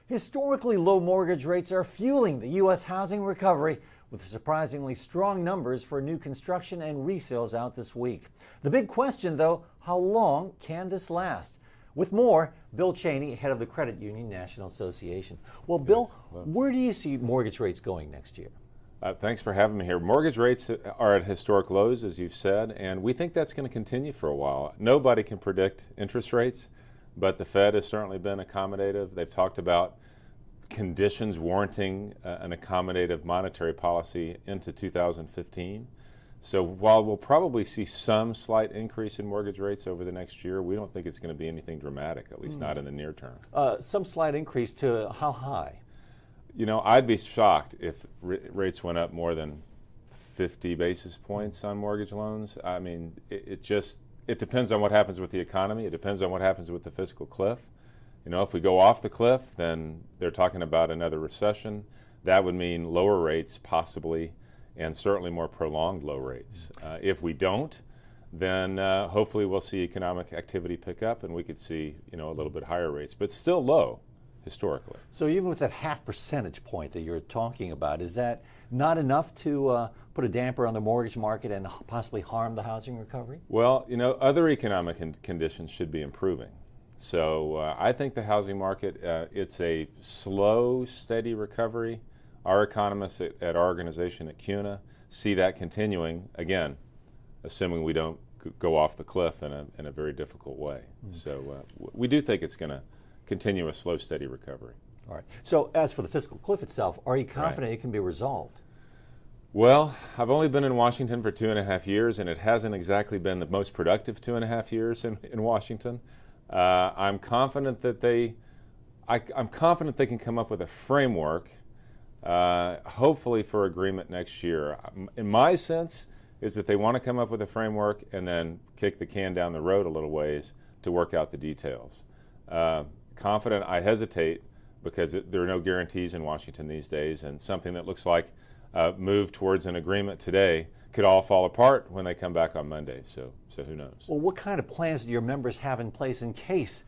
Historically low mortgage rates are fueling the U.S. housing recovery, with surprisingly strong numbers for new construction and resales out this week. The big question, though, how long can this last? With more, Bill Cheney, head of the Credit Union National Association. Well, Bill, where do you see mortgage rates going next year? Thanks for having me here. Mortgage rates are at historic lows, as you've said, and we think that's going to continue for a while. Nobody can predict interest rates, but the Fed has certainly been accommodative. They've talked about conditions warranting an accommodative monetary policy into 2015. So while we'll probably see some slight increase in mortgage rates over the next year, we don't think it's going to be anything dramatic, at least not in the near term. Some slight increase to how high? You know, I'd be shocked if rates went up more than 50 basis points on mortgage loans. I mean, it depends on what happens with the economy. It depends on what happens with the fiscal cliff. You know, if we go off the cliff, then they're talking about another recession. That would mean lower rates possibly, and certainly more prolonged low rates. If we don't, then hopefully we'll see economic activity pick up and we could see, you know, a little bit higher rates, but still low historically. So even with that half percentage point that you're talking about, is that not enough to put a damper on the mortgage market and possibly harm the housing recovery? Well, you know, other economic conditions should be improving. So I think the housing market, it's a slow, steady recovery. Our economists at our organization at CUNA see that continuing, again, assuming we don't go off the cliff in a very difficult way. So we do think it's going to continue a slow, steady recovery. All right. So as for the fiscal cliff itself, are you confident it can be resolved? Well, I've only been in Washington for 2.5 years, and it hasn't exactly been the most productive 2.5 years in Washington. I'm confident that I'm confident they can come up with a framework, hopefully for agreement next year. In my sense, is that they want to come up with a framework and then kick the can down the road a little ways to work out the details. Confident, I hesitate because there are no guarantees in Washington these days, and something that looks like a move towards an agreement today could all fall apart when they come back on Monday. So who knows? Well, what kind of plans do your members have in place in case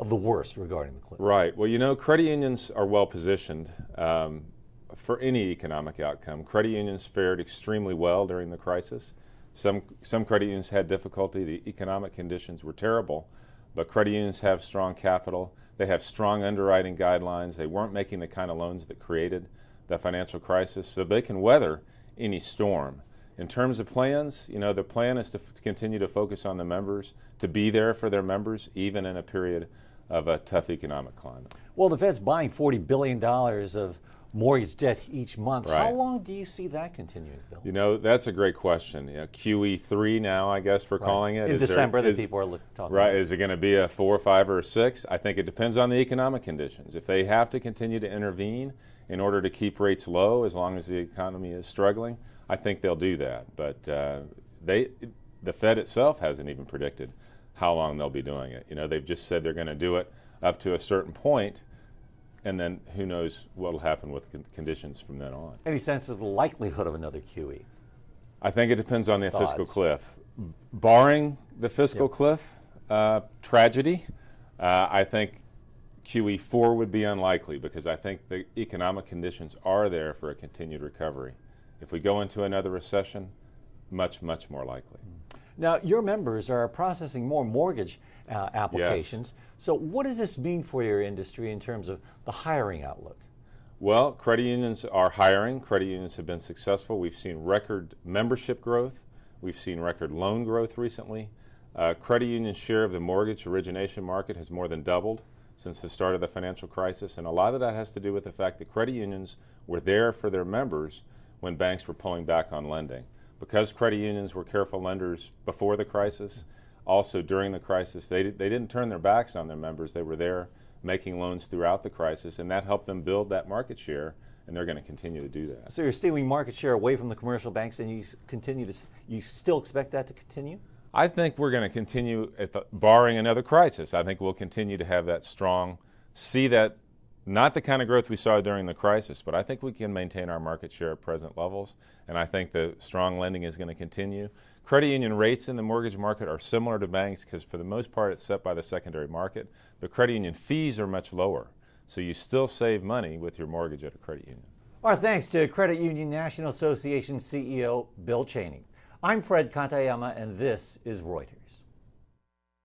of the worst regarding the cliff? Right. Well, you know, credit unions are well positioned for any economic outcome. Credit unions fared extremely well during the crisis. Some credit unions had difficulty. The economic conditions were terrible. But credit unions have strong capital. They have strong underwriting guidelines. They weren't making the kind of loans that created the financial crisis, so they can weather any storm. In terms of plans, you know, the plan is to continue to focus on the members, to be there for their members, even in a period of a tough economic climate. Well, the Fed's buying $40 billion of mortgage debt each month. Right. How long do you see that continuing, Bill? You know, that's a great question. You know, QE3 now, I guess we're calling it. In December, that people are talking right, about. Is it going to be a 4, 5, or a 6? I think it depends on the economic conditions. If they have to continue to intervene in order to keep rates low as long as the economy is struggling, I think they'll do that. But the Fed itself hasn't even predicted how long they'll be doing it. You know, they've just said they're going to do it up to a certain point, and then who knows what will happen with conditions from then on. Any sense of the likelihood of another QE? I think it depends on the fiscal cliff. Barring the fiscal cliff tragedy, I think QE4 would be unlikely because I think the economic conditions are there for a continued recovery. If we go into another recession, much, much more likely. Now, your members are processing more mortgage applications. Yes. So what does this mean for your industry in terms of the hiring outlook? Well, credit unions are hiring. Credit unions have been successful. We've seen record membership growth. We've seen record loan growth recently. Credit union share of the mortgage origination market has more than doubled since the start of the financial crisis, and a lot of that has to do with the fact that credit unions were there for their members when banks were pulling back on lending. Because credit unions were careful lenders before the crisis, also during the crisis, they didn't turn their backs on their members. They were there making loans throughout the crisis, and that helped them build that market share, and they're going to continue to do that. So you're stealing market share away from the commercial banks, and you still expect that to continue? I think we're going to continue, barring another crisis. I think we'll continue to have that strong, see that, not the kind of growth we saw during the crisis, but I think we can maintain our market share at present levels, and I think the strong lending is going to continue. Credit union rates in the mortgage market are similar to banks because for the most part it's set by the secondary market, but credit union fees are much lower. So you still save money with your mortgage at a credit union. Our thanks to Credit Union National Association CEO Bill Cheney. I'm Fred Kantayama, and this is Reuters.